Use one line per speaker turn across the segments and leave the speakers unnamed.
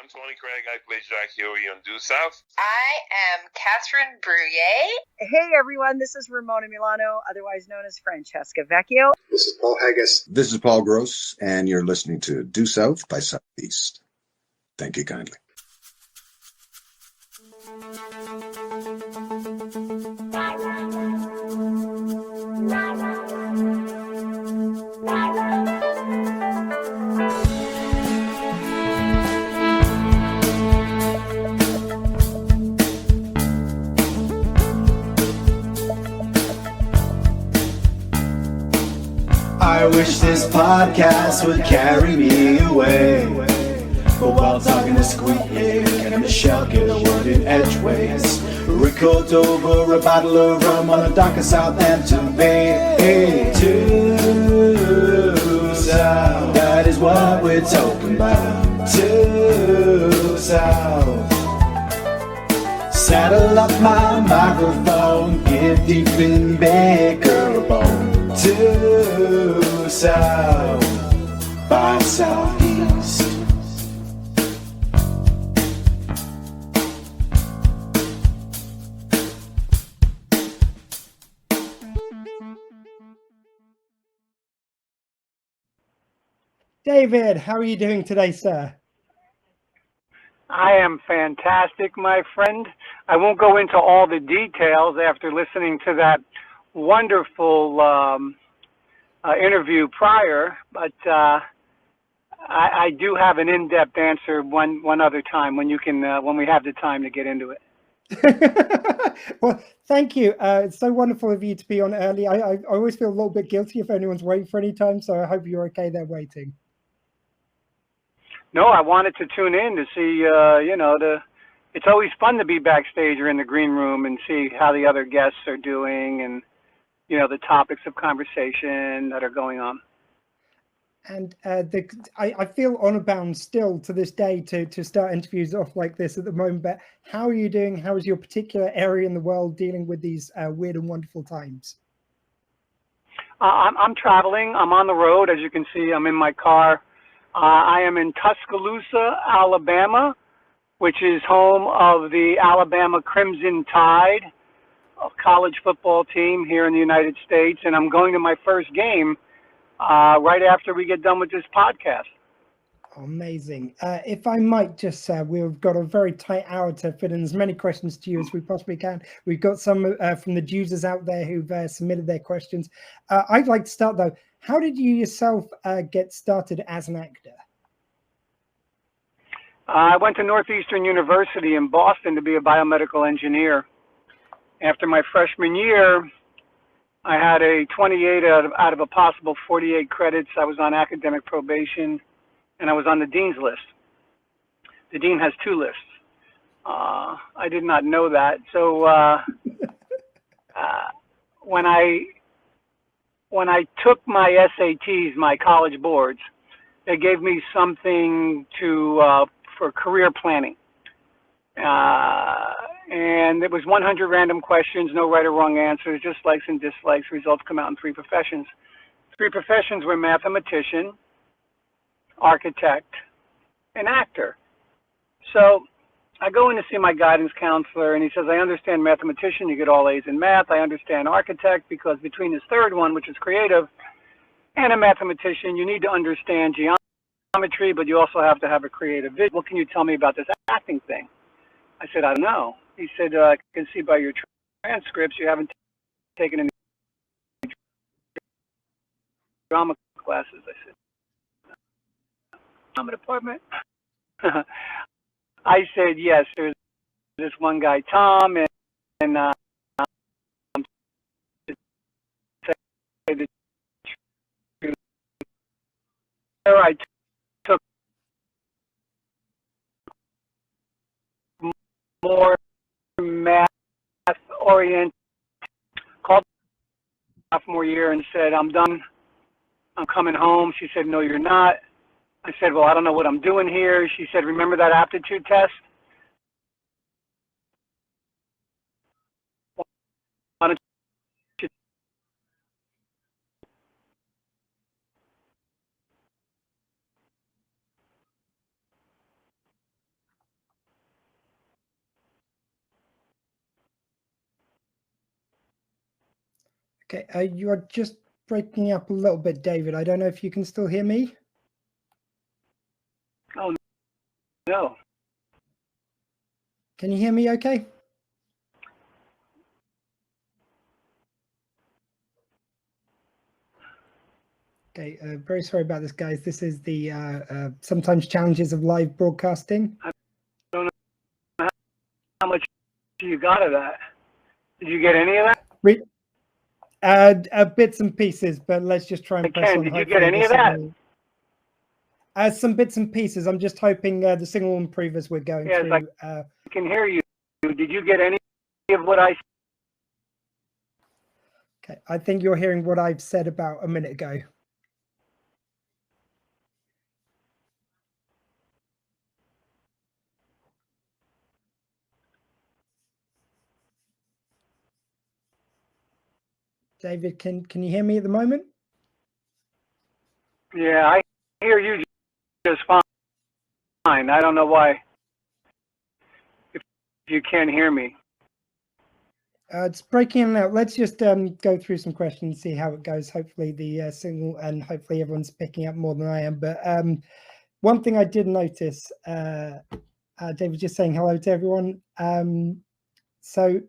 I'm Tony Craig. I play Jack Huey on Due South.
I am Catherine Bruyere.
Hey everyone, this is Ramona Milano, otherwise known as Francesca Vecchio.
This is Paul Haggis.
This is Paul Gross, and you're listening to Due South by Southeast. Thank you kindly.
I wish this podcast would carry me away. But while talking to Squeef3st and Michelle get a word in edgeways, record over a bottle of rum on the dock of Southampton Bay. Hey, Due South, that is what we're talking about. Due South. Saddle up my microphone, get deep in Baker Bone. Due South by Southeast.
David, how are you doing today, sir?
I am fantastic, my friend. I won't go into all the details after listening to that wonderful interview prior, but I do have an in-depth answer one other time when you can when we have the time to get into it.
Well, thank you. It's so wonderful of you to be on early. I always feel a little bit guilty if anyone's waiting for any time, so I hope you're okay there waiting.
No, I wanted to tune in to see, it's always fun to be backstage or in the green room and see how the other guests are doing and, the topics of conversation that are going on.
And I feel honor bound still to this day to start interviews off like this at the moment, but how are you doing? How is your particular area in the world dealing with these weird and wonderful times?
I'm traveling. I'm on the road. As you can see, I'm in my car. I am in Tuscaloosa, Alabama, which is home of the Alabama Crimson Tide, a college football team here in the United States, and I'm going to my first game right after we get done with this podcast.
Amazing. If I might just say, we've got a very tight hour to fit in as many questions to you as we possibly can. We've got some from the Duesers out there who've submitted their questions. I'd like to start, though. How did you yourself get started as an actor?
I went to Northeastern University in Boston to be a biomedical engineer. After my freshman year, I had a 28 out of a possible 48 credits. I was on academic probation, and I was on the dean's list. The dean has two lists. I did not know that. So when I took my SATs, my college boards, they gave me something for career planning. And it was 100 random questions, no right or wrong answers, just likes and dislikes. Results come out in 3 professions. 3 professions were mathematician, architect, and actor. So I go in to see my guidance counselor, and he says, I understand mathematician, you get all A's in math. I understand architect, because between this third one, which is creative, and a mathematician, you need to understand geometry, but you also have to have a creative vision. What can you tell me about this acting thing? I said, I don't know. He said, I can see by your transcripts you haven't taken any drama classes. I said, drama department? I said, yes, there's this one guy, Tom, and I took more math-oriented, called sophomore year and said, I'm done. I'm coming home. She said, no, you're not. I said, well, I don't know what I'm doing here. She said, remember that aptitude test? Why don't you
Okay, you are just breaking up a little bit, David. I don't know if you can still hear me.
Oh, no.
Can you hear me okay? Okay, very sorry about this, guys. This is the sometimes challenges of live broadcasting.
I don't know how much you got of that. Did you get any of that?
Bits and pieces, but let's just try and press
Ken,
on.
did you get any of that?
Some bits and pieces. I'm just hoping the signal will improve as we're going through.
Yes, I can hear you. Did you get any of what I said?
Okay, I think you're hearing what I've said about a minute ago. David, can you hear me at the moment?
Yeah, I hear you just fine. I don't know why. If you can't hear me.
It's breaking in and out. Let's just go through some questions, see how it goes. Hopefully the signal, and hopefully everyone's picking up more than I am. But one thing I did notice, David just saying hello to everyone. So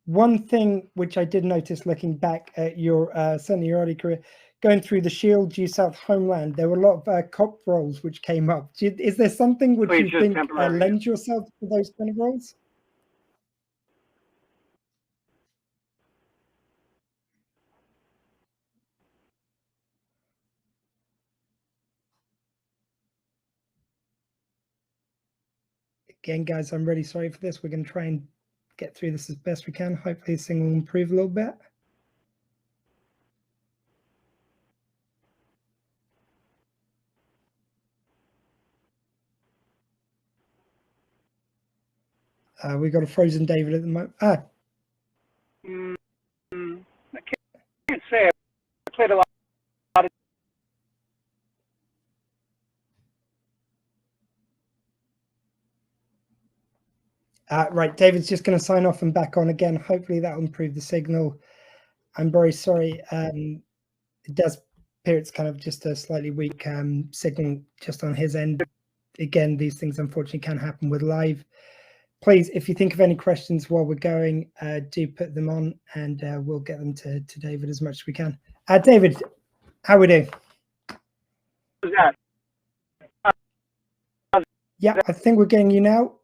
one thing which I did notice looking back at your certainly your early career, going through the Shield, Due South, Homeland, there were a lot of cop roles which came up. Is there something which you think lends yourself to those kind of roles? Again, guys, I'm really sorry for this. We're going to try and get through this as best we can. Hopefully this thing will improve a little bit. We got a frozen David at the moment.
I can't say. I played a lot of...
Right, David's just going to sign off and back on again. Hopefully that will improve the signal. I'm very sorry. It does appear it's kind of just a slightly weak signal just on his end. Again, these things unfortunately can happen with live. Please, if you think of any questions while we're going, do put them on, and we'll get them to David as much as we can. David, how are we doing? Yeah, I think we're getting you now.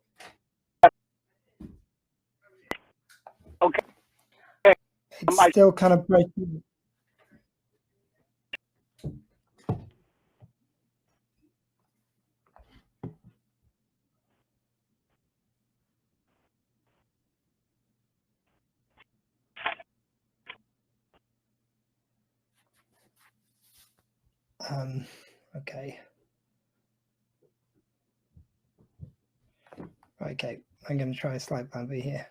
Okay.
It's still kind of breaking. Okay. Okay, I'm going to try a slight bumper here.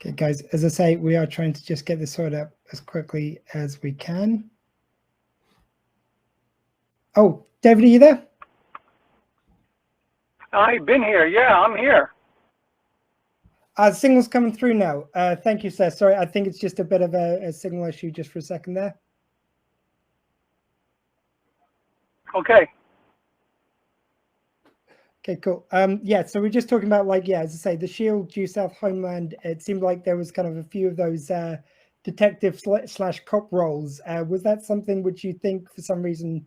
Okay, guys, as I say, we are trying to just get this sorted out as quickly as we can. Oh, David, are you there?
I've been here. Yeah, I'm here.
Signal's coming through now. Thank you, sir. Sorry, I think it's just a bit of a signal issue just for a second there.
Okay.
Okay, cool. Yeah, so we're just talking about, like, yeah, as I say, the Shield, Due South, Homeland. It seemed like there was kind of a few of those detective / cop roles. Was that something which you think for some reason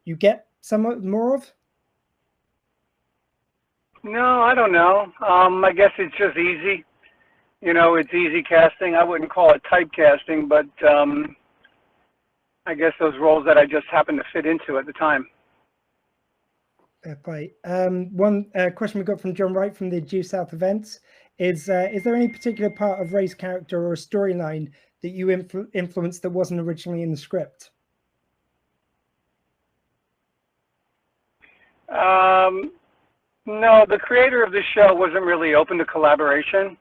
you get somewhat more of?
No, I don't know. I guess it's just easy. You know, it's easy casting. I wouldn't call it typecasting, but I guess those roles that I just happened to fit into at the time.
Right. One question we got from John Wright from the Due South events is there any particular part of Ray's character or a storyline that you influenced that wasn't originally in the script?
No, the creator of the show wasn't really open to collaboration.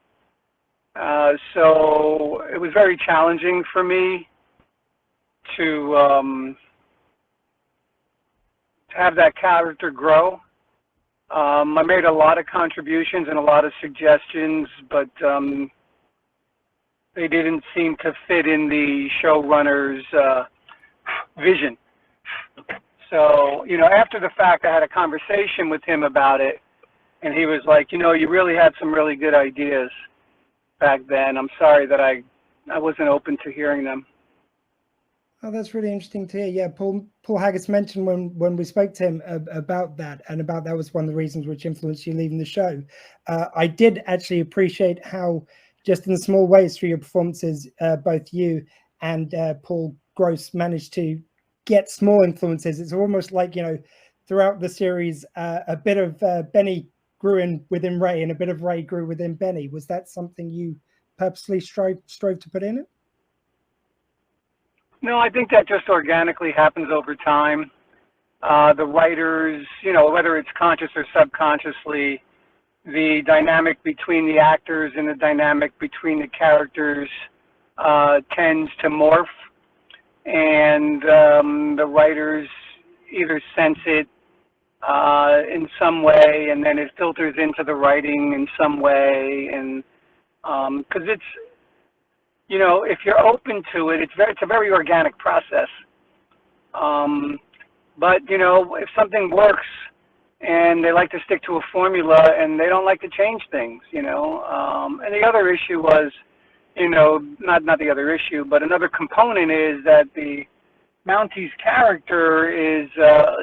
So it was very challenging for me to have that character grow. I made a lot of contributions and a lot of suggestions, but they didn't seem to fit in the showrunner's vision. So, you know, after the fact, I had a conversation with him about it, and he was like, you know, you really had some really good ideas back then. I'm sorry that I wasn't open to hearing them.
Oh, that's really interesting to hear. Yeah, Paul Haggis mentioned when we spoke to him about that, and about that was one of the reasons which influenced you leaving the show. I did actually appreciate how, just in small ways through your performances, both you and Paul Gross managed to get small influences. It's almost like, you know, throughout the series, a bit of Benny grew within Ray, and a bit of Ray grew within Benny. Was that something you purposely strove to put in it?
No, I think that just organically happens over time. The writers, you know, whether it's conscious or subconsciously, the dynamic between the actors and the dynamic between the characters tends to morph, and the writers either sense it in some way, and then it filters into the writing in some way, and because it's, you know, if you're open to it, it's a very organic process. But, you know, if something works and they like to stick to a formula and they don't like to change things, you know. And the other issue was, you know, not the other issue, but another component is that the Mountie's character is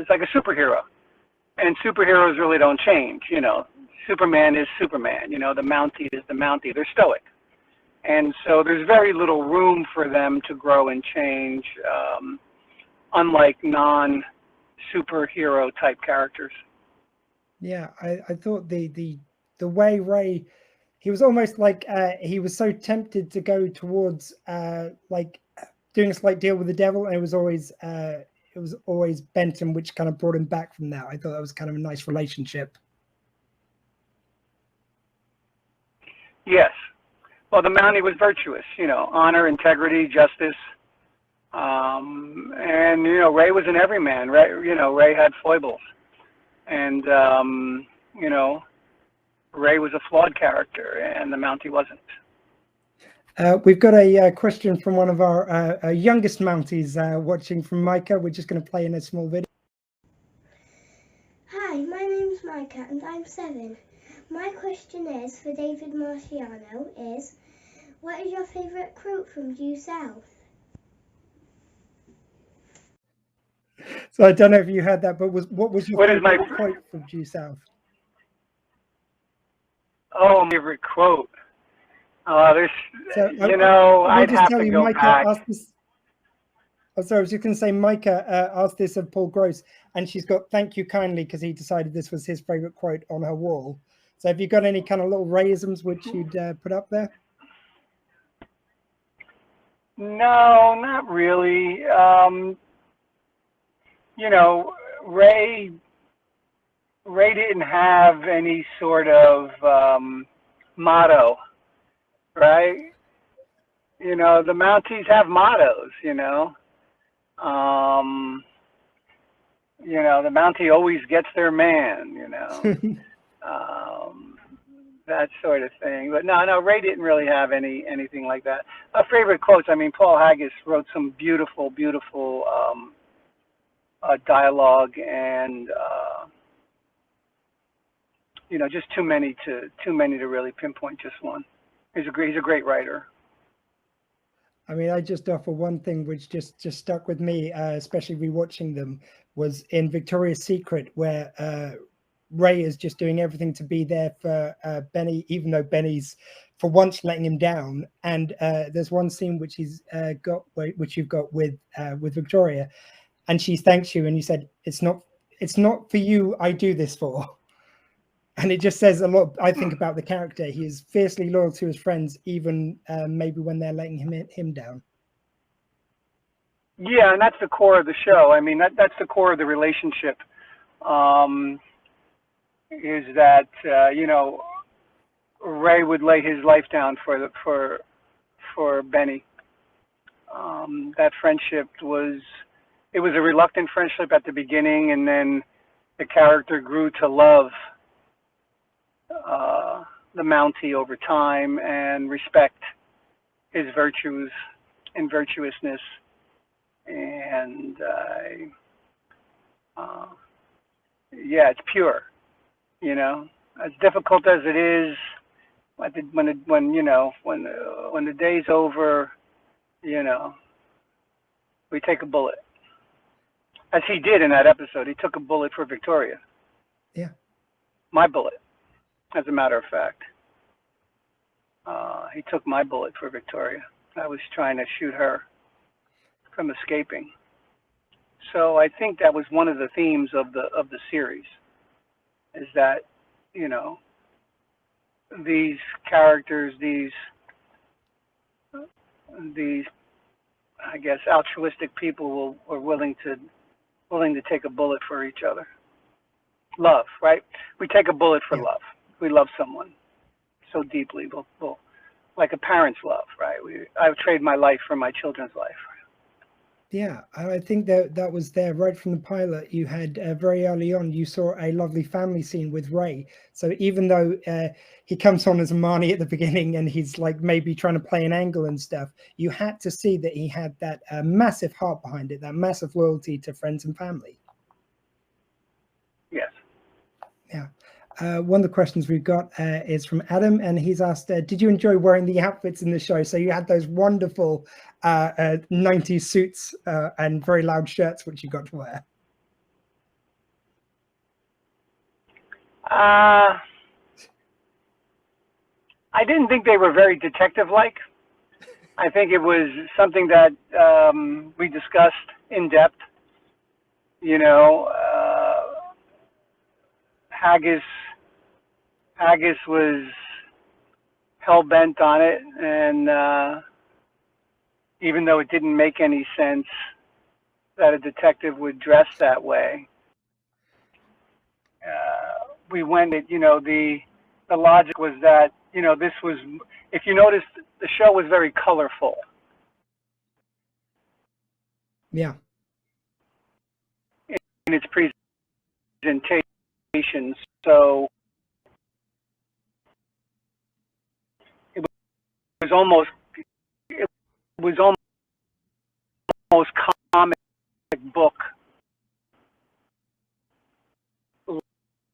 like a superhero. And superheroes really don't change, you know. Superman is Superman, you know, the Mountie is the Mountie. They're stoic. And so there's very little room for them to grow and change, unlike non-superhero type characters.
Yeah, I thought the way Ray, he was almost like he was so tempted to go towards like doing a slight deal with the devil, and it was always Benton which kind of brought him back from that. I thought that was kind of a nice relationship.
Yes. Well, the Mountie was virtuous, you know, honor, integrity, justice. And, you know, Ray was an everyman. Ray had foibles. And, you know, Ray was a flawed character, and the Mountie wasn't.
We've got a question from one of our youngest Mounties watching, from Micah. We're just going to play in a small video.
Hi, my name's Micah, and I'm 7. My question is, for David Marciano, is, what is your favourite quote from Due South?
So I don't know if you heard that, but what was your favorite quote from Due South?
Oh, my favorite quote. I'd have to go back.
Oh, sorry, I was just going to say, Micah asked this of Paul Gross, and she's got "thank you kindly" because he decided this was his favorite quote on her wall. So have you got any kind of little Rayisms which you'd put up there?
No, not really. You know, Ray didn't have any sort of motto, right? You know, the Mounties have mottos, you know. You know, the Mountie always gets their man, you know. That sort of thing. But no, Ray didn't really have anything like that. Favorite quotes, I mean, Paul Haggis wrote some beautiful dialogue, and you know, just too many to really pinpoint just one. He's a great writer.
I mean, I just offer one thing which just stuck with me, especially rewatching them, was in Victoria's Secret, where Ray is just doing everything to be there for Benny, even though Benny's for once letting him down. And there's one scene which you've got with Victoria, and she thanks you, and you said, it's not for you I do this for. And it just says a lot, I think, about the character. He is fiercely loyal to his friends, even maybe when they're letting him down.
Yeah, and that's the core of the show. I mean, that's the core of the relationship is that Ray would lay his life down for Benny. That friendship was a reluctant friendship at the beginning, and then the character grew to love the Mountie over time and respect his virtues and virtuousness. And yeah, it's pure, as difficult as it is. When the day's over, we take a bullet, as he did in that episode. He took a bullet for Victoria.
Yeah,
my bullet, as a matter of fact. He took my bullet for Victoria. I was trying to shoot her from escaping. So I think that was one of the themes of the series, is that these characters, these I guess altruistic people are willing to take a bullet for each other. Love, right? We take a bullet for love. We love someone so deeply. We'll like a parent's love, right? I would trade my life for my children's life.
Yeah, I think that was there right from the pilot. You had very early on, you saw a lovely family scene with Ray. So even though he comes on as a Marnie at the beginning and he's like maybe trying to play an angle and stuff, you had to see that he had that massive heart behind it, that massive loyalty to friends and family.
Yes.
Yeah. One of the questions we've got is from Adam, and he's asked, did you enjoy wearing the outfits in the show? So you had those wonderful 90s suits and very loud shirts, which you got to wear.
I didn't think they were very detective-like. I think it was something that we discussed in depth. Haggis was hell-bent on it, and even though it didn't make any sense that a detective would dress that way, we went at, the logic was that, this was, if you notice, the show was very colorful.
Yeah.
In its presentation, so it was almost comic book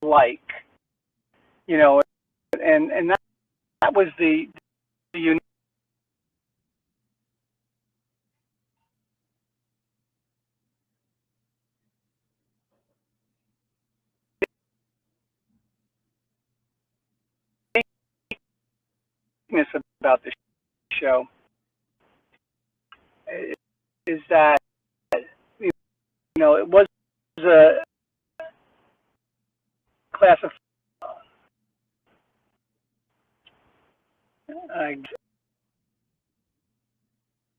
like, and that was the unique. About the show is that it was a class of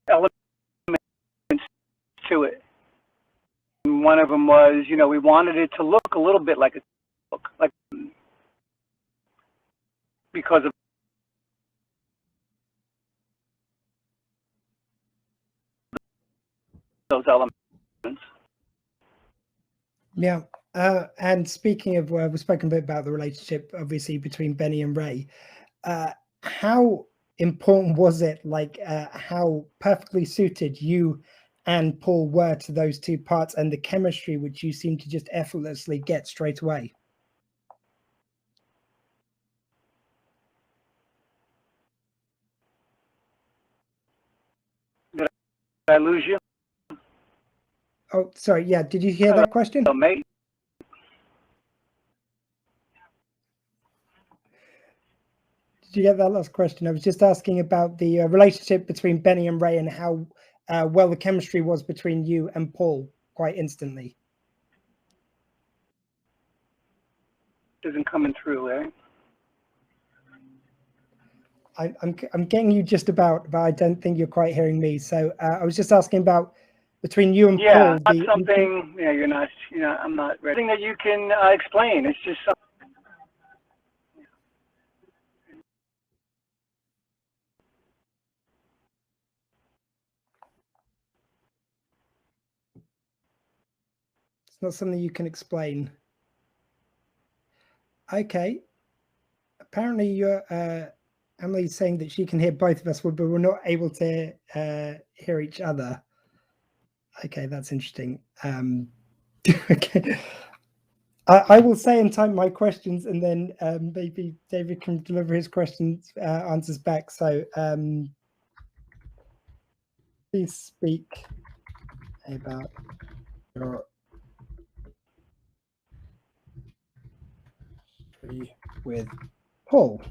elements to it. And one of them was, we wanted it to look a little bit like a book, like, because of those elements.
Yeah. And speaking of, we've spoken a bit about the relationship, obviously, between Benny and Ray. How important was it, like how perfectly suited you and Paul were to those two parts, and the chemistry which you seem to just effortlessly get straight away?
Did I lose you?
Oh, sorry. Yeah. Did you hear that question?
Oh, mate.
Did you get that last question? I was just asking about the relationship between Benny and Ray and how well the chemistry was between you and Paul quite instantly.
Isn't coming through, eh?
I'm getting you just about, but I don't think you're quite hearing me. So I was just asking about between you and
Yeah,
Paul.
not something. Yeah, you're not. You know, I'm not ready. Something that you can explain. It's just something.
It's not something you can explain. Okay. Apparently, you're Emily's saying that she can hear both of us, but we're not able to hear each other. Okay, that's interesting. Okay. I will say and type my questions, and then maybe David can deliver his questions, answers back. So please speak about your history with Paul.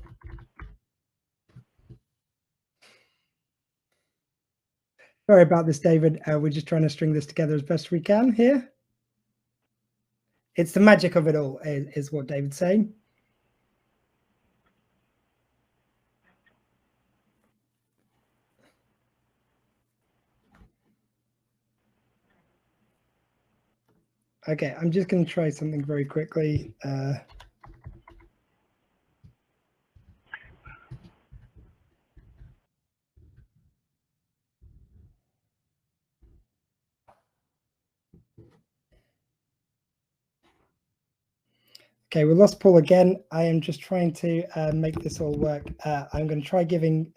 Sorry about this, David. We're just trying to string this together as best we can here. It's the magic of it all, is what David's saying. Okay, I'm just going to try something very quickly. Okay, we lost Paul again. I am just trying to make this all work. I'm going to try giving...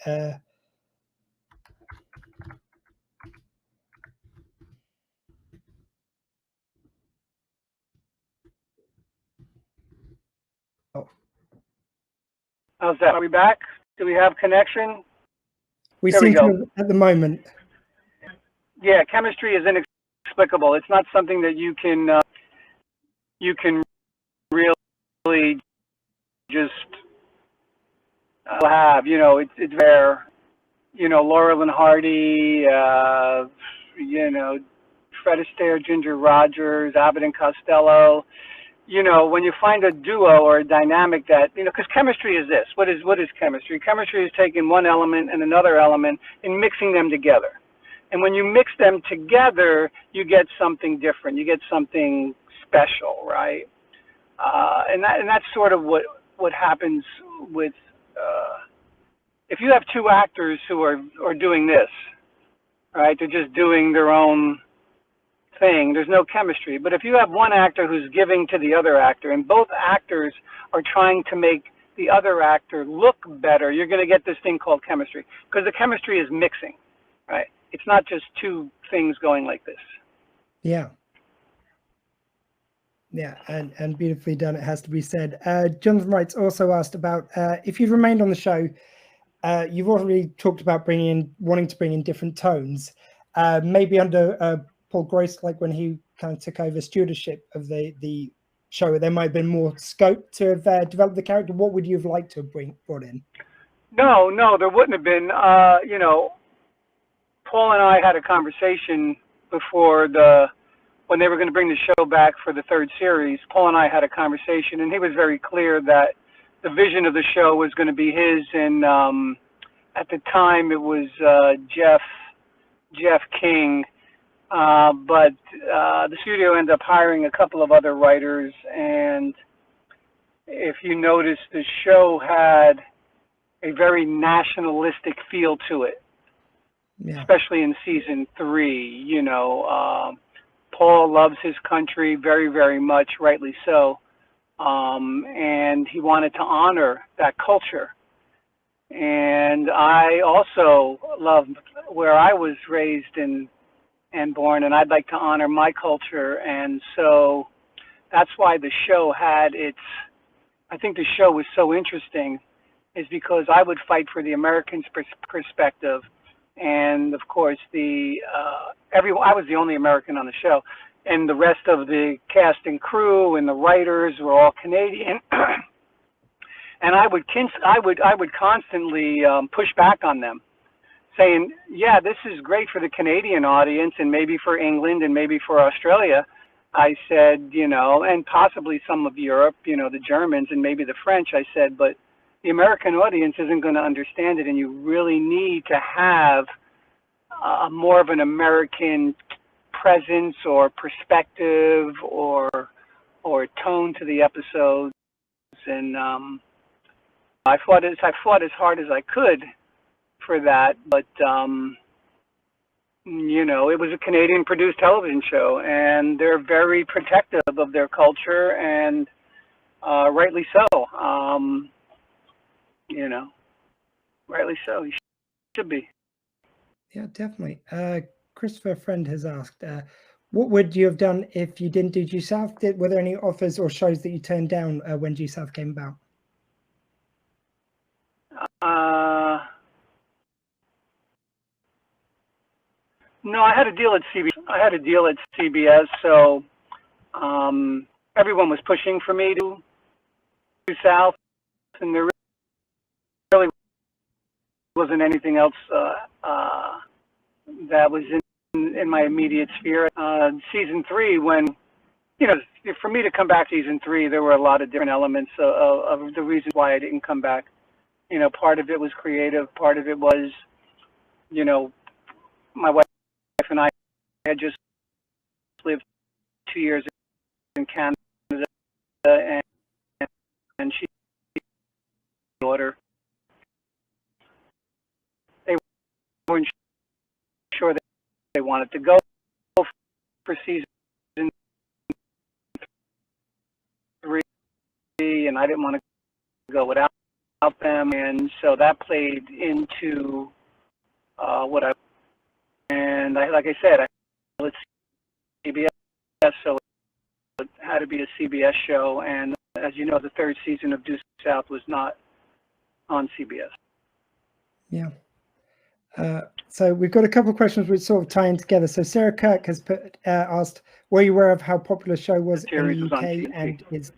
How's that? Are we back? Do we have connection?
We
There we
seem
go.
to at the moment.
Yeah, chemistry is inexplicable. It's not something that you can really just have. You know, it's there. You know, Laurel and Hardy. You know, Fred Astaire, Ginger Rogers, Abbott and Costello. You know, when you find a duo or a dynamic that, you know, because chemistry is this. What is chemistry? Chemistry is taking one element and another element and mixing them together. And when you mix them together, you get something different. You get something special, right? And that's sort of what happens with if you have two actors who are doing this, right? They're just doing their own thing. There's no chemistry. But if you have one actor who's giving to the other actor, and both actors are trying to make the other actor look better, you're going to get this thing called chemistry. Because the chemistry is mixing, right? It's not just two things going like this.
Yeah. Yeah, and beautifully done, it has to be said. Jonathan Wrights also asked about if you've remained on the show, you've already talked about wanting to bring in different tones, maybe under Paul Gross, like when he kind of took over stewardship of the show, there might have been more scope to have developed the character. What would you have liked to have brought in?
No, there wouldn't have been. You know, Paul and I had a conversation before when they were going to bring the show back for the third series. Paul and I had a conversation, and he was very clear that the vision of the show was going to be his. And at the time, it was Jeff King. But the studio ended up hiring a couple of other writers, and if you notice, the show had a very nationalistic feel to it, especially in season 3. You know, Paul loves his country very, very much, rightly so, and he wanted to honor that culture. And I also love where I was raised and born, and I'd like to honor my culture. And so that's why the show had I think the show was so interesting, is because I would fight for the American's perspective. And of course, I was the only American on the show, and the rest of the cast and crew and the writers were all Canadian. And I would constantly push back on them, saying, yeah, this is great for the Canadian audience and maybe for England and maybe for Australia. I said, you know, and possibly some of Europe, you know, the Germans and maybe the French. I said, but the American audience isn't going to understand it, and you really need to have more of an American presence or perspective or tone to the episodes, and I fought as hard as I could for that, but you know, it was a Canadian-produced television show, and they're very protective of their culture, and rightly so. You know, rightly so. You should be.
Yeah, definitely. Christopher Friend has asked, what would you have done if you didn't do Due South? Were there any offers or shows that you turned down when Due South came about?
No, I had a deal at CBS. So everyone was pushing for me to do South, and there really wasn't anything else that was in my immediate sphere. Season 3, when, you know, for me to come back to season 3, there were a lot of different elements of the reasons why I didn't come back. You know, part of it was creative, part of it was, you know, my wife and I had just lived 2 years in Canada, and she daughter. They weren't sure that they wanted to go for season 3, and I didn't want to go without them, and so that played into what I. And like I said, it's CBS, so it had to be a CBS show. And as you know, the 3rd season of Due South was not on CBS.
Yeah. So we've got a couple of questions which sort of tie in together. So Sarah Kirk has asked, were you aware of how popular the show was in the UK and is...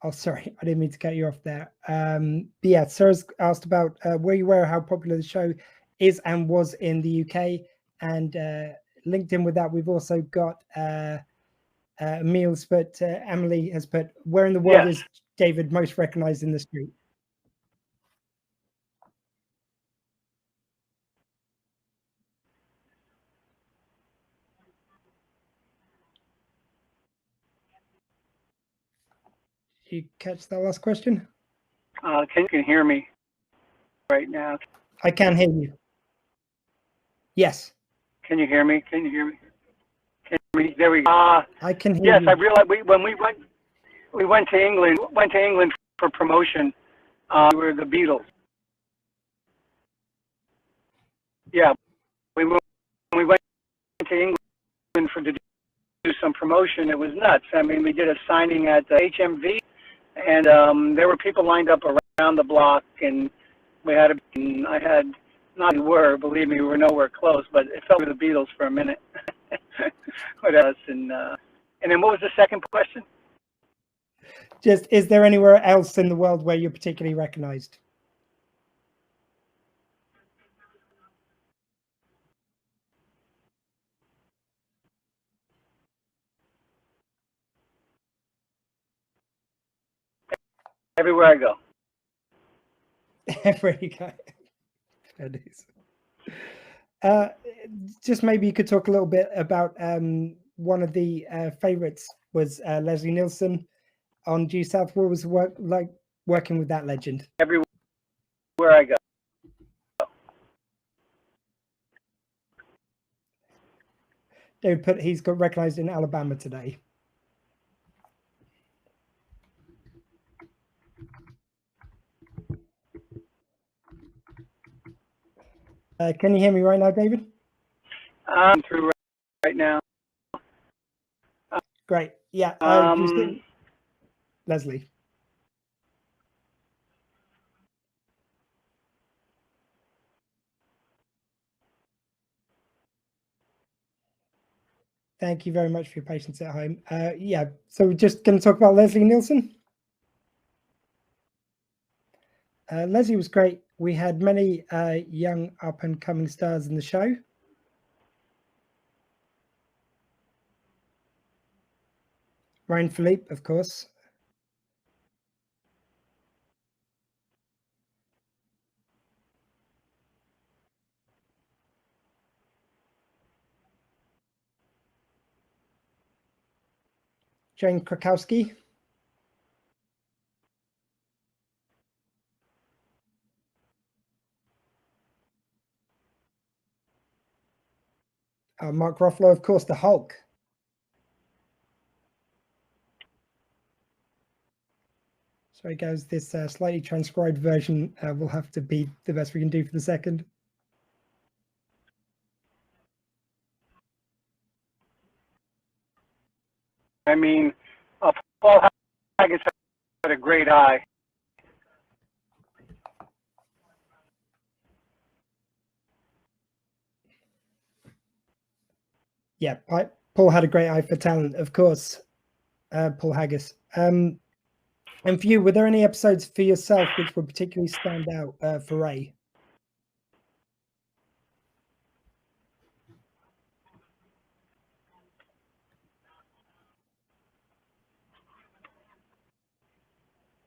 Oh, sorry, I didn't mean to cut you off there. But yeah, Sarah's asked about, were you aware of how popular the show is and was in the UK? And linked in with that, we've also got Emil's, but Emily has put, where in the world is David most recognized in the street? Did you catch that last question?
Can you hear me right now?
I can hear you. Yes.
Can you hear me? Can you hear me? Can you hear me? There we go.
I can hear
yes,
you.
I realized when we went to England for promotion. We were the Beatles. Yeah, when we went to England to do some promotion, it was nuts. I mean, we did a signing at HMV, and there were people lined up around the block, and we had believe me, we were nowhere close, but it felt like the Beatles for a minute. With us, and then what was the second question?
Just, is there anywhere else in the world where you're particularly recognized?
Everywhere I go.
Everywhere you go. That is. Just maybe you could talk a little bit about one of the favorites was Leslie Nielsen on Due South. What was like working with that legend?
Everywhere I go.
David put he's got recognized in Alabama today. Can you hear me right now, David?
I'm through right now.
Great. Yeah. Leslie. Thank you very much for your patience at home. Yeah. So we're just going to talk about Leslie Nielsen. Leslie was great. We had many young up-and-coming stars in the show. Ryan Philippe, of course. Jane Krakowski. Mark Ruffalo, of course, the Hulk. Sorry, guys, this slightly transcribed version will have to be the best we can do for the second.
I mean, Paul Haggis had a great eye.
Yeah, Paul had a great eye for talent, of course. Paul Haggis. And for you, were there any episodes for yourself which would particularly stand out for Ray?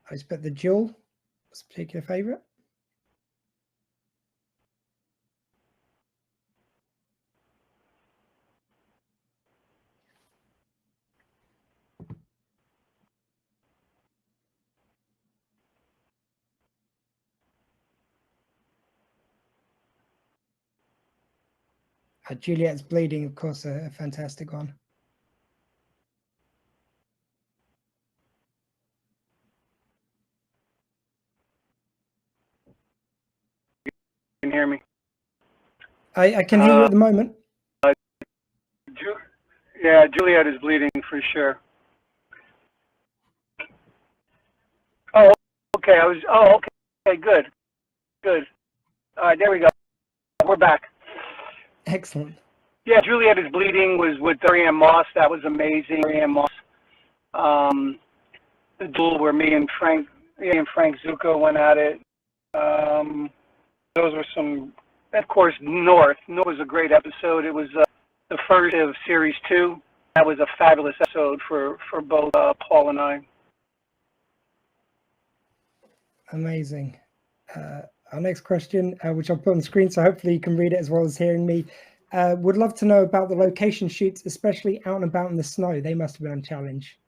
I expect the Duel was a particular favourite. Juliet's Bleeding, of course, a fantastic one.
You can hear me?
I can hear you at the moment.
Yeah, Juliet is Bleeding for sure. Oh, okay. Okay. Good. All right, there we go. We're back.
Excellent.
Yeah, Juliet is Bleeding was with Ariane Moss. That was amazing. Ariane Moss. The Duel where me and Frank Zuko went at it. Those were some. Of course, North was a great episode. It was the first of series 2. That was a fabulous episode for both Paul and I.
Amazing. Our next question, which I'll put on the screen, so hopefully you can read it as well as hearing me. Would love to know about the location shoots, especially out and about in the snow. They must have been a challenge.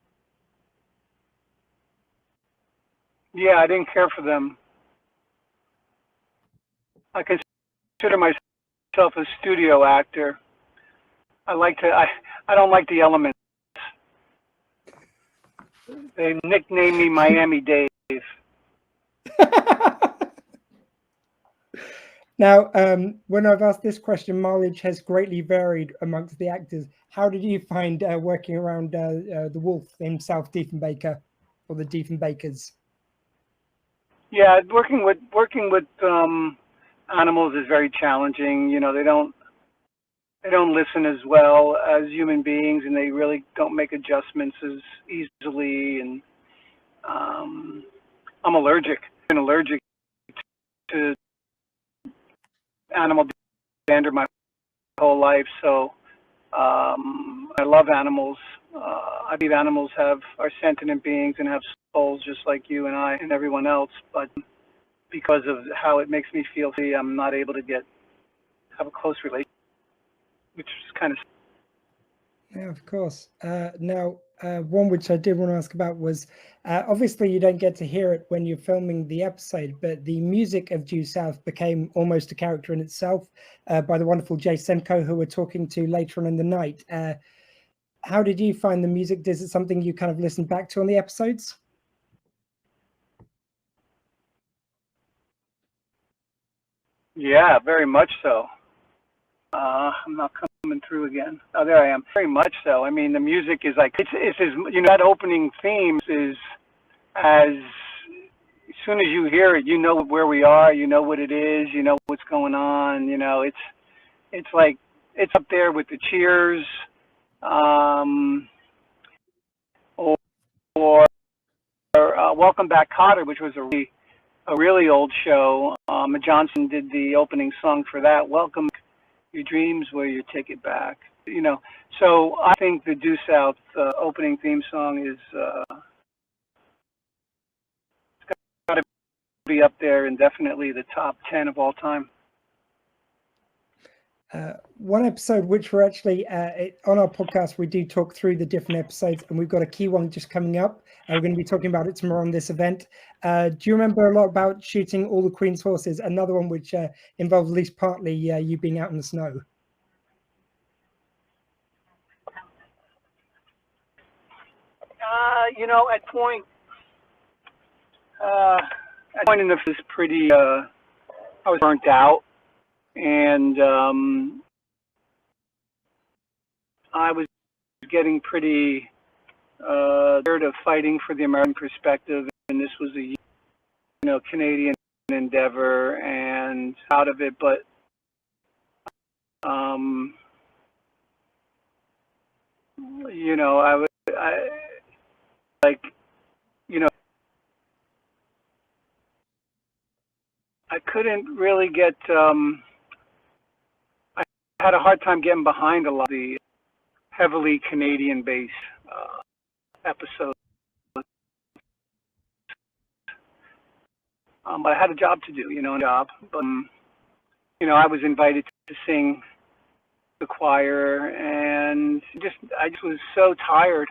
Yeah, I didn't care for them. I consider myself a studio actor. I don't like the elements. They nicknamed me Miami Dave.
Now, when I've asked this question, mileage has greatly varied amongst the actors. How did you find working around the wolf himself, Diefenbaker, or the Diefenbakers?
Yeah, working with animals is very challenging. You know, they don't listen as well as human beings, and they really don't make adjustments as easily. And I'm allergic. I've been allergic to animal dander my whole life, so I love animals. I believe animals are sentient beings and have souls just like you and I and everyone else, but because of how it makes me feel, I'm not able to have a close relationship, which is kind of...
Yeah, of course. Now, one which I did want to ask about was, obviously you don't get to hear it when you're filming the episode, but the music of Due South became almost a character in itself by the wonderful Jay Semko, who we're talking to later on in the night. How did you find the music? Is it something you kind of listened back to on the episodes?
Yeah, very much so. I'm not coming through again. Oh, there I am. Very much so. I mean, the music is like, it's as, you know, that opening theme is as soon as you hear it, you know where we are, you know what it is, you know what's going on, you know, it's like, it's up there with the Cheers, or Welcome Back, Kotter, which was a really old show. Johnson did the opening song for that. Welcome Your Dreams, Where You Take It Back. You know, so I think the Due South opening theme song is got to be up there and definitely the top 10 of all time.
One episode which we're actually on our podcast, we do talk through the different episodes, and we've got a key one just coming up. We're going to be talking about it tomorrow on this event. Do you remember a lot about shooting All the Queen's Horses? Another one which involved at least partly you being out in the snow.
At point in this is pretty. I was burnt out, and I was getting pretty tired of fighting for the American perspective, and this was a Canadian endeavor, and out of it, but I couldn't really get. I had a hard time getting behind a lot of the heavily Canadian-based episodes. But I had a job to do, a job. But I was invited to sing the choir, and I just was so tired.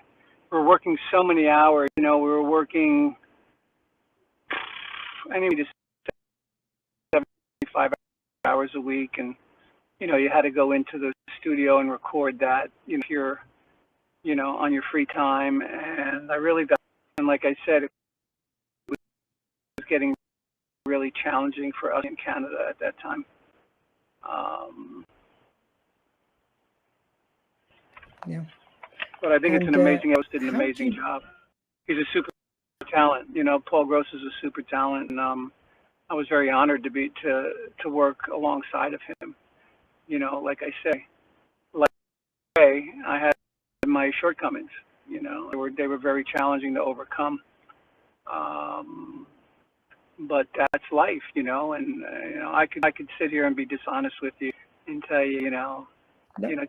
We were working so many hours. We were working anyway, just 75 hours a week, and you had to go into the studio and record that. Here, on your free time, and I really got. And like I said, it was getting really challenging for us in Canada at that time.
Yeah.
But I think it's an amazing. Host did an amazing job. He's a super talent. Paul Gross is a super talent, and I was very honored to work alongside of him. Like I say, I had my shortcomings. They were very challenging to overcome. But that's life, and I could sit here and be dishonest with you and tell you,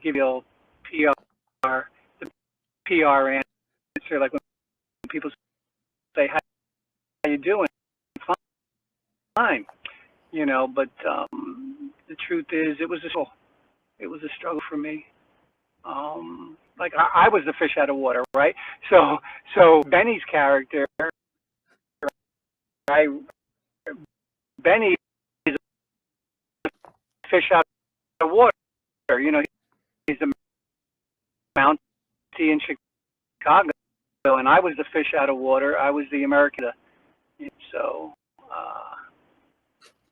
give you the PR answer, like when people say, "How you doing?" Fine, But the truth is, it was a struggle for me. Like I was the fish out of water, right? So Benny's character, Benny is a fish out of water. He's a Mountie in Chicago, and I was the fish out of water. I was the American. So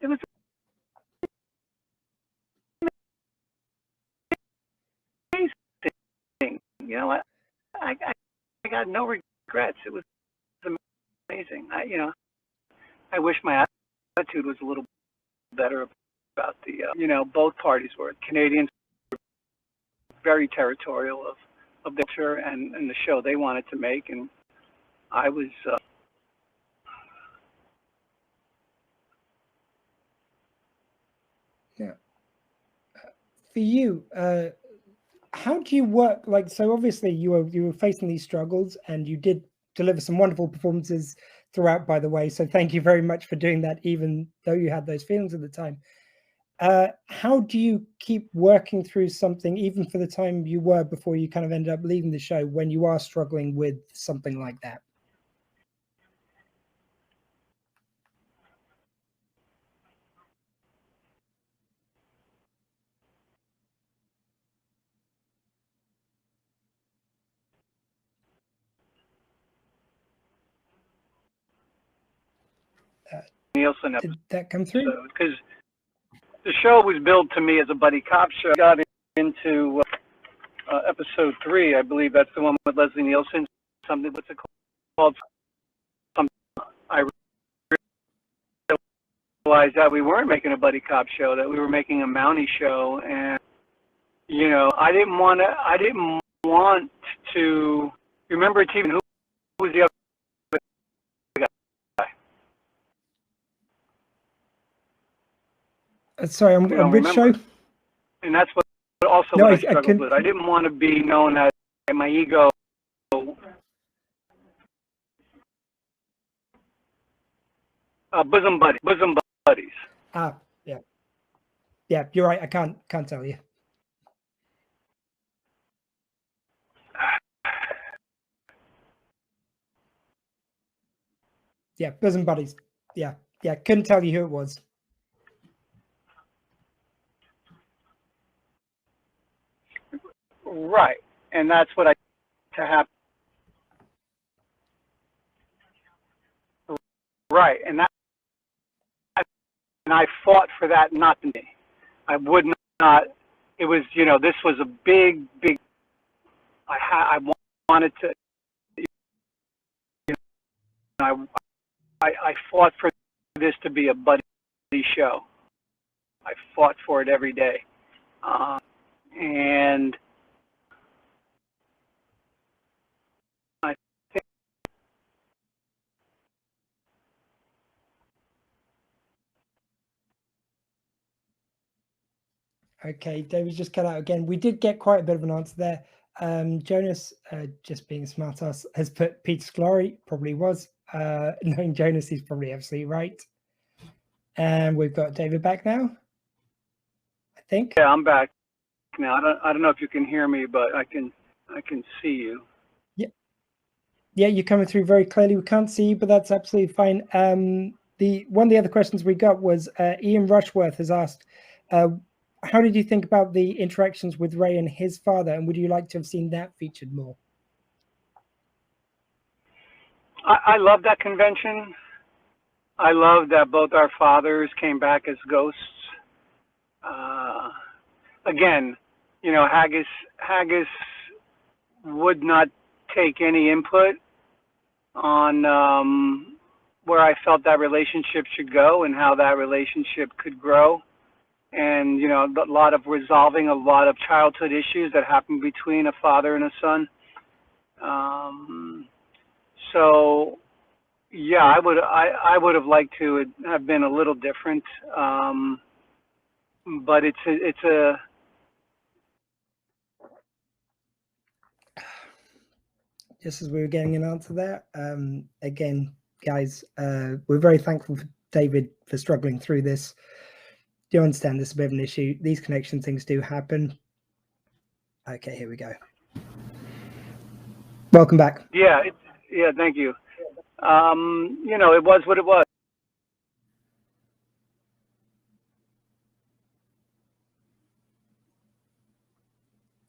it was amazing. I got no regrets. It was amazing. I wish my attitude was a little better about the, both parties were. Canadians were very territorial of the culture and the show they wanted to make, and I was.
Yeah. For you, how do you work? Like, so obviously you were facing these struggles, and you did deliver some wonderful performances throughout, by the way. So thank you very much for doing that, even though you had those feelings at the time. How do you keep working through something, even for the time you were before you kind of ended up leaving the show, when you are struggling with something like that?
Nielsen
Did that come through?
Because the show was billed to me as a buddy cop show. I got into episode 3, I believe that's the one with Leslie Nielsen. What's it called? I realized that we weren't making a buddy cop show, that we were making a Mountie show, and I didn't want to. Remember, TV? Who was the other guy?
Sorry, on which show?
And that's what also what I struggled with. I didn't want to be known as my ego. Bosom buddies.
Ah, yeah. Yeah, you're right. I can't tell you. Yeah, bosom buddies. Yeah, couldn't tell you who it was.
Right, and that's what I to happen. Right, and I fought for that not to be. I would not. It was, this was a big. I wanted to. I fought for this to be a buddy show. I fought for it every day, and I think.
Okay, David just cut out again. We did get quite a bit of an answer there. Jonas, just being a smartass, has put Peter Scolari, probably was. Knowing Jonas, he's probably absolutely right. And we've got David back now, I think.
Yeah, I'm back now. I don't know if you can hear me, but I can see you.
Yeah, you're coming through very clearly. We can't see you, but that's absolutely fine. One of the other questions we got was Ian Rushworth has asked, how did you think about the interactions with Ray and his father, and would you like to have seen that featured more?
I love that convention. I love that both our fathers came back as ghosts. Again, Haggis would not take any input on where I felt that relationship should go and how that relationship could grow. And, a lot of resolving a lot of childhood issues that happen between a father and a son. So, yeah, I would have liked to have been a little different. But it's a
Just as we were getting an answer there, again, guys, we're very thankful for David for struggling through this. Do you understand this is a bit of an issue? These connection things do happen. Okay, here we go. Welcome back.
Yeah, thank you. It was what it was.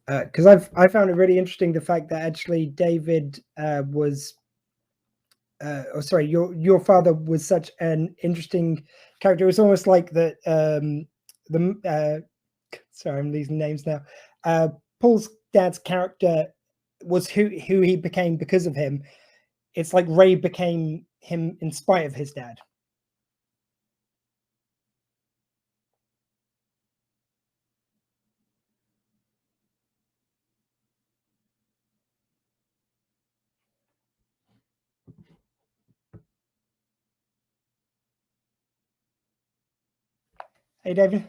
Because I found it really interesting the fact that actually David was, your father was such an interesting character. It was almost like that. Sorry, I'm losing names now. Paul's dad's character was who he became because of him. It's like Ray became him in spite of his dad. Hey, David.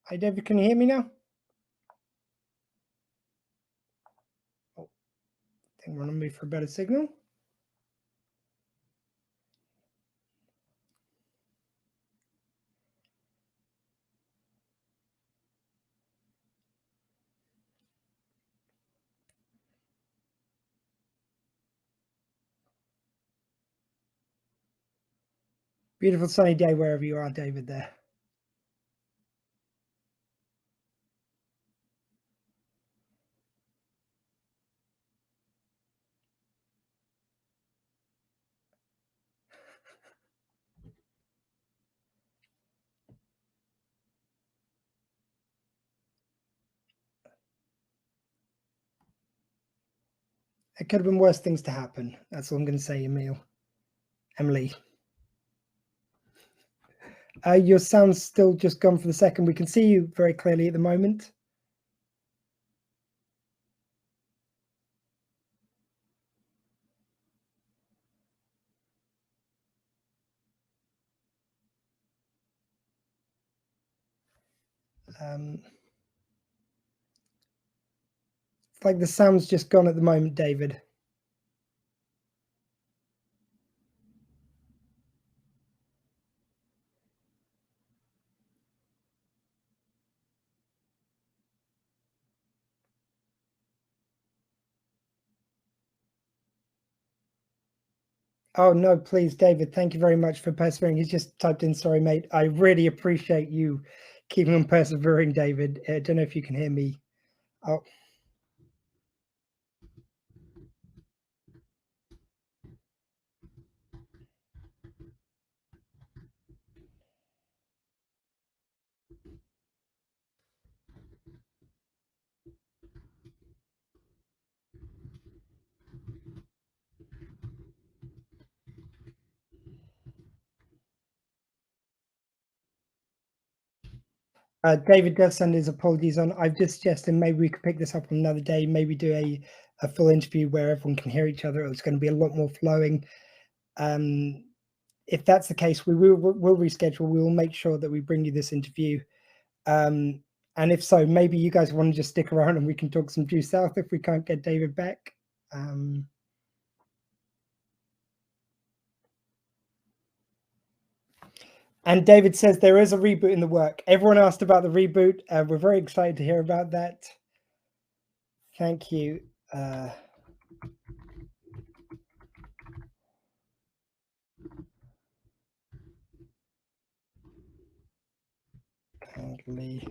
Hi, David. Can you hear me now? Oh, I think we're going to move for a better signal. Beautiful sunny day wherever you are, David, there. It could have been worse things to happen. That's all I'm going to say, Emily. Your sound's still just gone for the second. We can see you very clearly at the moment. It's like the sound's just gone at the moment, David. Oh, no, please, David, thank you very much for persevering. He's just typed in, sorry, mate. I really appreciate you keeping on persevering, David. I don't know if you can hear me. Oh. David does send his apologies on. I've just suggested maybe we could pick this up on another day, maybe do a full interview where everyone can hear each other. It's going to be a lot more flowing. If that's the case, we'll reschedule. We will make sure that we bring you this interview. And if so, maybe you guys want to just stick around and we can talk some Due South if we can't get David back. And David says there is a reboot in the work. Everyone asked about the reboot. We're very excited to hear about that. Thank you. Kindly.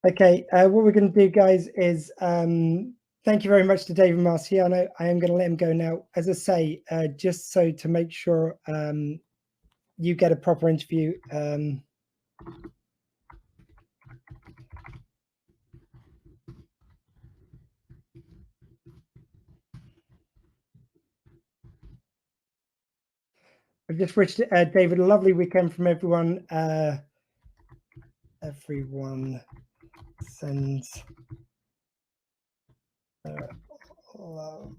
Okay, what we're going to do, guys, is thank you very much to David Marciano. I am going to let him go now. As I say, just so to make sure you get a proper interview. I've just wished David a lovely weekend from everyone. Everyone sends love.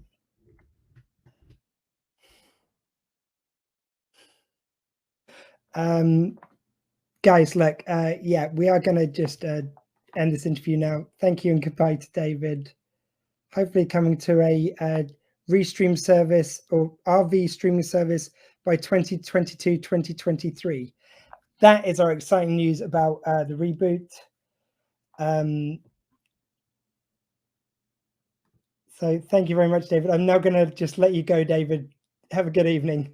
Guys, look, yeah, we are going to just end this interview now. Thank you and goodbye to David. Hopefully coming to a restream service or RV streaming service by 2022, 2023. That is our exciting news about the reboot. So thank you very much, David. I'm now going to just let you go, David. Have a good evening.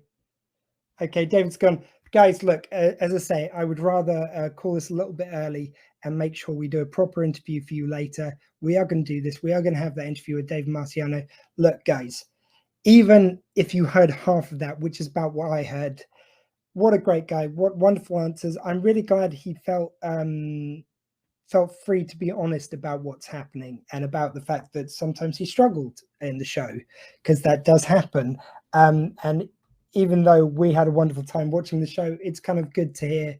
Okay, David's gone. Guys, look, as I say, I would rather call this a little bit early and make sure we do a proper interview for you later. We are going to do this. We are going to have that interview with David Marciano. Look, guys, even if you heard half of that, which is about what I heard, what a great guy. What wonderful answers. I'm really glad he felt free to be honest about what's happening and about the fact that sometimes he struggled in the show, because that does happen. And even though we had a wonderful time watching the show, it's kind of good to hear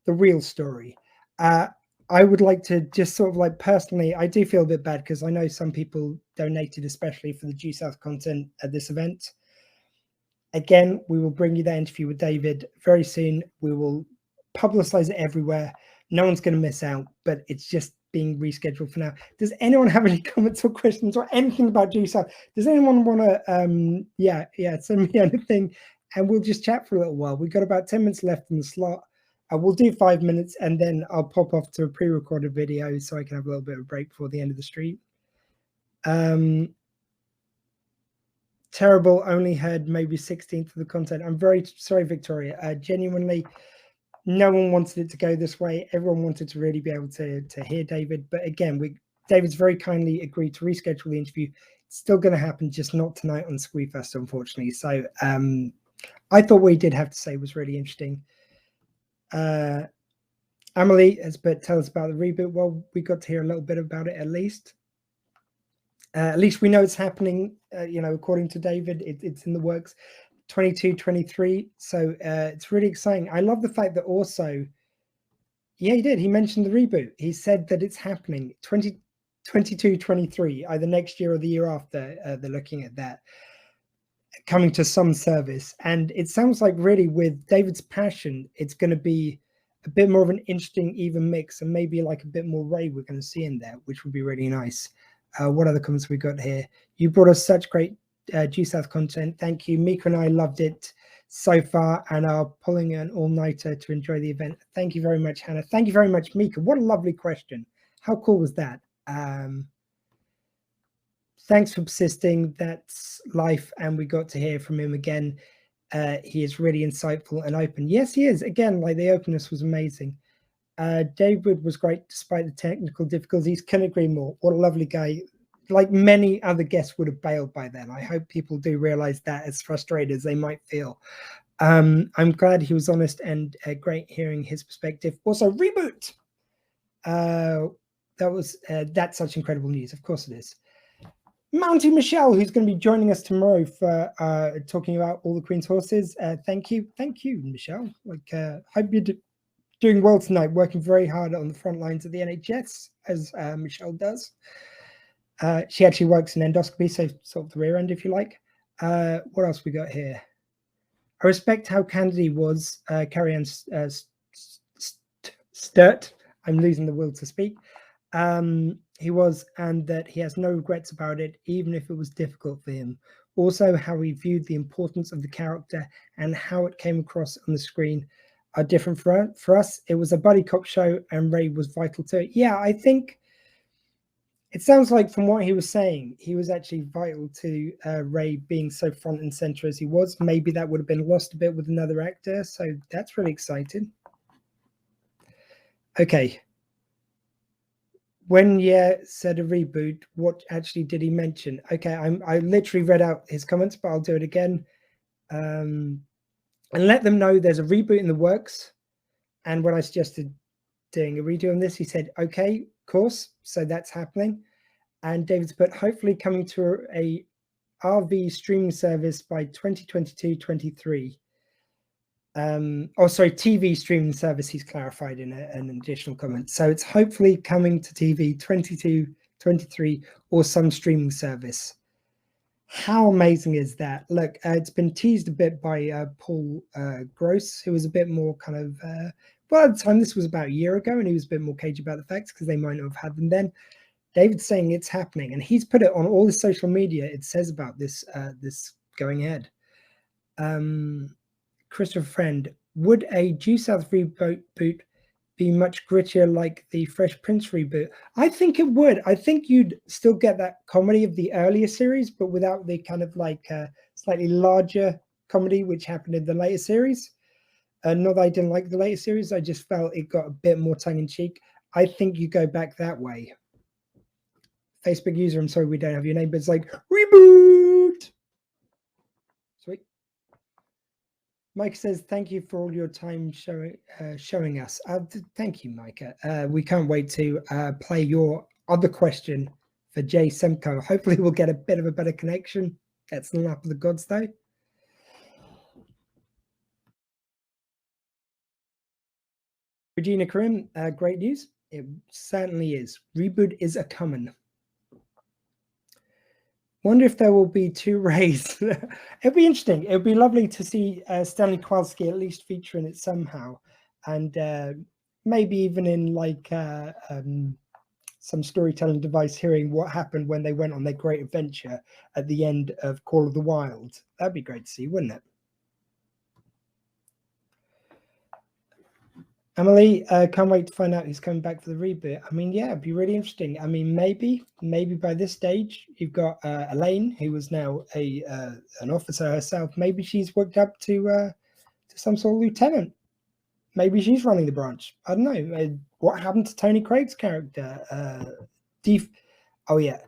the real story. I would like to just sort of like personally, I do feel a bit bad because I know some people donated, especially for the Due South content at this event. Again, we will bring you that interview with David very soon. We will publicize it everywhere. No one's going to miss out, but it's just being rescheduled for now. Does anyone have any comments or questions or anything about Due South? Does anyone want to, send me anything and we'll just chat for a little while. We've got about 10 minutes left in the slot. We'll do 5 minutes and then I'll pop off to a pre-recorded video so I can have a little bit of a break before the end of the stream. Terrible, only heard maybe 16th of the content. I'm very sorry, Victoria. Genuinely, no one wanted it to go this way. Everyone wanted to really be able to hear David. But again, David's very kindly agreed to reschedule the interview. It's still going to happen, just not tonight on Squeef3st, unfortunately. So I thought what he did have to say was really interesting. Amelie has tell us about the reboot. Well, we got to hear a little bit about it at least. At least we know it's happening, according to David, it's in the works, 22, 23. So it's really exciting. I love the fact that also, yeah, he did. He mentioned the reboot. He said that it's happening. 22, 23, either next year or the year after. They're looking at that coming to some service. And it sounds like really with David's passion, it's going to be a bit more of an interesting, even mix, and maybe like a bit more Ray we're going to see in there, which would be really nice. What other comments we got here? You brought us such great Due South content. Thank you. Mika and I loved it so far and are pulling an all-nighter to enjoy the event. Thank you very much, Hannah. Thank you very much, Mika. What a lovely question. How cool was that? Thanks for persisting. That's life, and we got to hear from him again. He is really insightful and open. Yes, he is. Again, like the openness was amazing. David was great despite the technical difficulties. Couldn't agree more. What a lovely guy. Like many other guests would have bailed by then. I hope people do realize that, as frustrated as they might feel. I'm glad he was honest, and great hearing his perspective. Also, reboot. That's such incredible news. Of course it is. Mounty Michelle, who's going to be joining us tomorrow for talking about all the Queen's horses. Thank you, Michelle. Hope you're doing well tonight. Working very hard on the front lines of the NHS, as Michelle does. She actually works in endoscopy, so sort of the rear end, if you like. What else we got here? I respect how candidly was Carrie-Anne Sturt. I'm losing the will to speak. He was, and that he has no regrets about it, even if it was difficult for him. Also, how he viewed the importance of the character and how it came across on the screen are different for us. It was a buddy cop show, and Ray was vital to it. Yeah, I think it sounds like from what he was saying, he was actually vital to Ray being so front and center as he was. Maybe that would have been lost a bit with another actor, so that's really exciting. Okay. When said a reboot, what actually did he mention? Okay, I literally read out his comments, but I'll do it again. And let them know there's a reboot in the works. And when I suggested doing a redo on this, he said, okay, of course. So that's happening. And David's put, hopefully coming to a RV streaming service by 2022-23. TV streaming service, he's clarified in an additional comment. So it's hopefully coming to TV 22-23 or some streaming service. How amazing is that? Look, it's been teased a bit by Paul Gross, who was a bit more kind of, well, at the time, this was about a year ago, and he was a bit more cagey about the facts because they might not have had them then. David's saying it's happening, and he's put it on all his social media. It says about this going ahead. Christopher Friend, would a Due South reboot be much grittier like the Fresh Prince reboot? I think it would. I think you'd still get that comedy of the earlier series, but without the kind of like slightly larger comedy which happened in the later series. Not that I didn't like the later series, I just felt it got a bit more tongue-in-cheek. I think you go back that way. Facebook user, I'm sorry we don't have your name, but it's like, reboot! Sweet. Mike says, thank you for all your time showing us. Thank you, Micah. We can't wait to play your other question for Jay Semko. Hopefully we'll get a bit of a better connection. That's the lap of the gods, though. Regina Karim, great news. It certainly is. Reboot is a coming. Wonder if there will be 2 Rays. It'd be interesting. It'd be lovely to see Stanley Kowalski at least feature in it somehow, and maybe even in like some storytelling device, hearing what happened when they went on their great adventure at the end of Call of the Wild. That'd be great to see, wouldn't it? Emily, can't wait to find out who's coming back for the reboot. I mean, yeah, it'd be really interesting. I mean, maybe by this stage, you've got Elaine, who was now an officer herself. Maybe she's worked up to some sort of lieutenant. Maybe she's running the branch. I don't know. What happened to Tony Craig's character? Deef. Oh, yeah.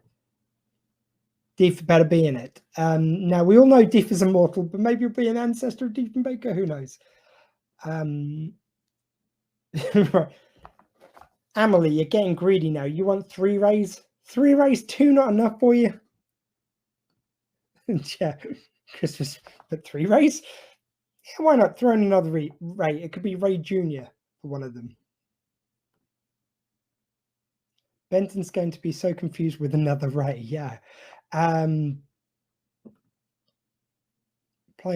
Deef better be in it. Now, we all know Deef is immortal, but maybe he'll be an ancestor of Deef and Baker. Who knows? Right. Emily, you're getting greedy now. You want 3 Rays? 3 Rays, 2 not enough for you? Yeah, Christmas, but 3 Rays? Yeah, why not throw in another Ray? It could be Ray Jr. for one of them. Benton's going to be so confused with another Ray. Yeah. Applying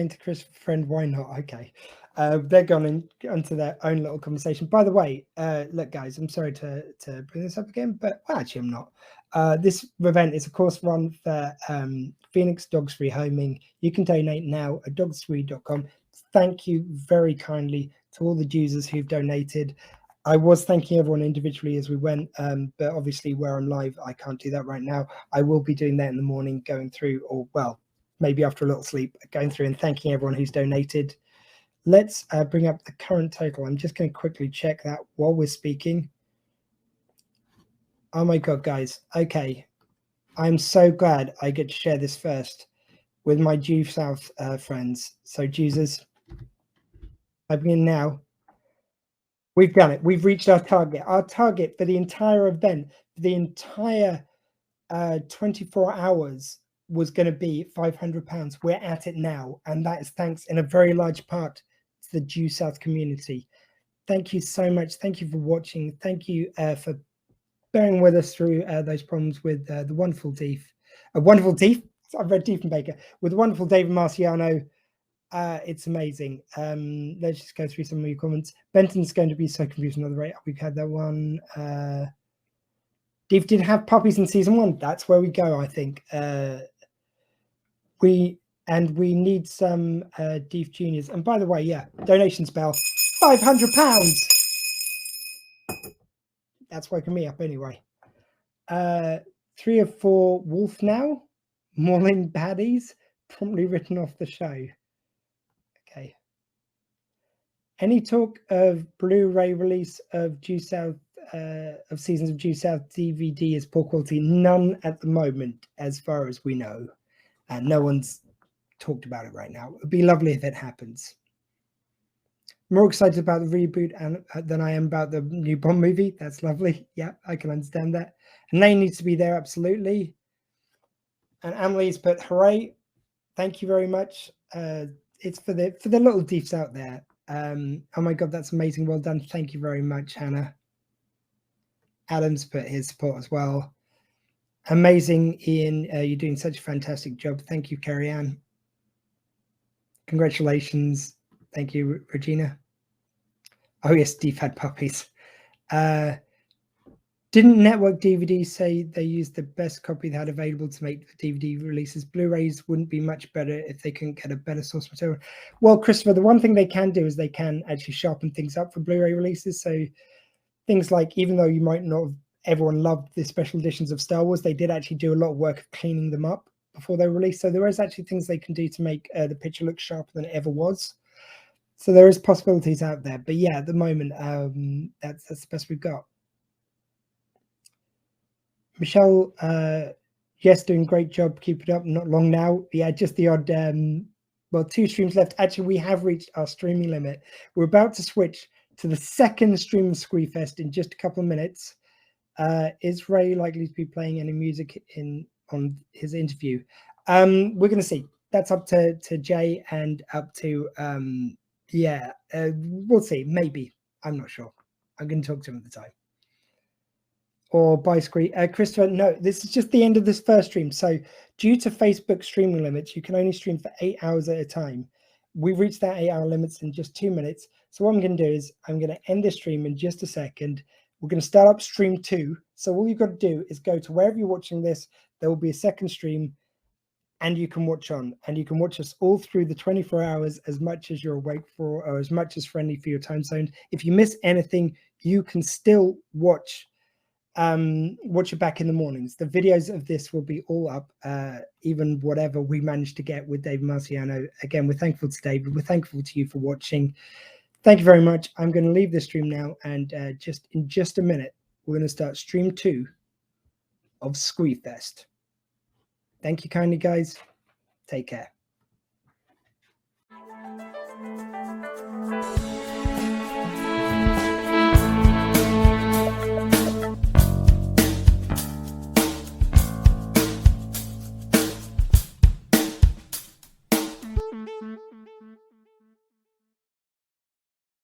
to Chris friend, why not? Okay. They're going onto their own little conversation. By the way, look, guys, I'm sorry to bring this up again, but well, actually, I'm not. This event is, of course, run for Phoenix Dogs Free Homing. You can donate now at dogs3.com. Thank you very kindly to all the Duesers who've donated. I was thanking everyone individually as we went, but obviously where I'm live, I can't do that right now. I will be doing that in the morning, going through, or well, maybe after a little sleep, going through and thanking everyone who's donated. Let's bring up the current total. I'm just going to quickly check that while we're speaking. Oh my God, guys. Okay. I'm so glad I get to share this first with my Due South friends. So Duesers, I begin now. We've done it. We've reached our target. Our target for the entire event, the entire 24 hours was going to be £500. We're at it now. And that is thanks in a very large part to the Due South community. Thank you so much. Thank you for watching. Thank you for bearing with us through those problems with the wonderful Deef. Wonderful Deef? I've read Diefenbaker. With the wonderful David Marciano. It's amazing. Let's just go through some of your comments. Benton's going to be so confused another rate. We've had that one. Deef did have puppies in season 1. That's where we go, I think. We need some Deef juniors. And by the way, yeah, donations bell, £500. That's woken me up anyway. 3 or 4 wolf now. Morning baddies. Promptly written off the show. Okay. Any talk of Blu-ray release of Due South of seasons of Due South DVD is poor quality? None at the moment, as far as we know, and no one's talked about it right now. It'd be lovely if it happens. More excited about the reboot than I am about the new Bond movie. That's lovely. Yeah, I can understand that. And Lane needs to be there, absolutely. And Emily's put hooray. Thank you very much. It's for the little Deefs out there. Oh my God, that's amazing. Well done. Thank you very much, Hannah. Adam's put his support as well. Amazing, Ian. You're doing such a fantastic job. Thank you, Carrie Ann. Congratulations. Thank you, Regina. Oh yes, Deef had puppies. Didn't Network DVD say they used the best copy they had available to make the DVD releases? Blu-rays wouldn't be much better if they couldn't get a better source material. Well, Christopher, the one thing they can do is they can actually sharpen things up for Blu-ray releases. So things like, even though you might not have, everyone loved the special editions of Star Wars, they did actually do a lot of work of cleaning them up before they were released. So there is actually things they can do to make the picture look sharper than it ever was. So there is possibilities out there. But yeah, at the moment, that's the best we've got. Michelle, yes, doing great job. Keep it up. Not long now. Yeah, just the odd, well, 2 streams left. Actually, we have reached our streaming limit. We're about to switch to the second stream of Squeef3st in just a couple of minutes. Is Ray likely to be playing any music on his interview? We're going to see. That's up to Jay and up to, yeah, we'll see. Maybe. I'm not sure. I'm going to talk to him at the time. Or by screen. Christopher, no, this is just the end of this first stream. So due to Facebook streaming limits, you can only stream for 8 hours at a time. We've reached that 8-hour limits in just 2 minutes. So what I'm going to do is I'm going to end the stream in just a second. We're going to start up stream 2. So all you've got to do is go to wherever you're watching this. There will be a second stream and you can watch on. And you can watch us all through the 24 hours as much as you're awake for, or as much as friendly for your time zone. If you miss anything, you can still watch it back in the mornings. The videos of this will be all up, even whatever we managed to get with David Marciano. Again, we're thankful to David. We're thankful to you for watching. Thank you very much. I'm going to leave the stream now, and in just a minute, we're going to start stream 2 of Squeef3st. Thank you kindly, guys. Take care.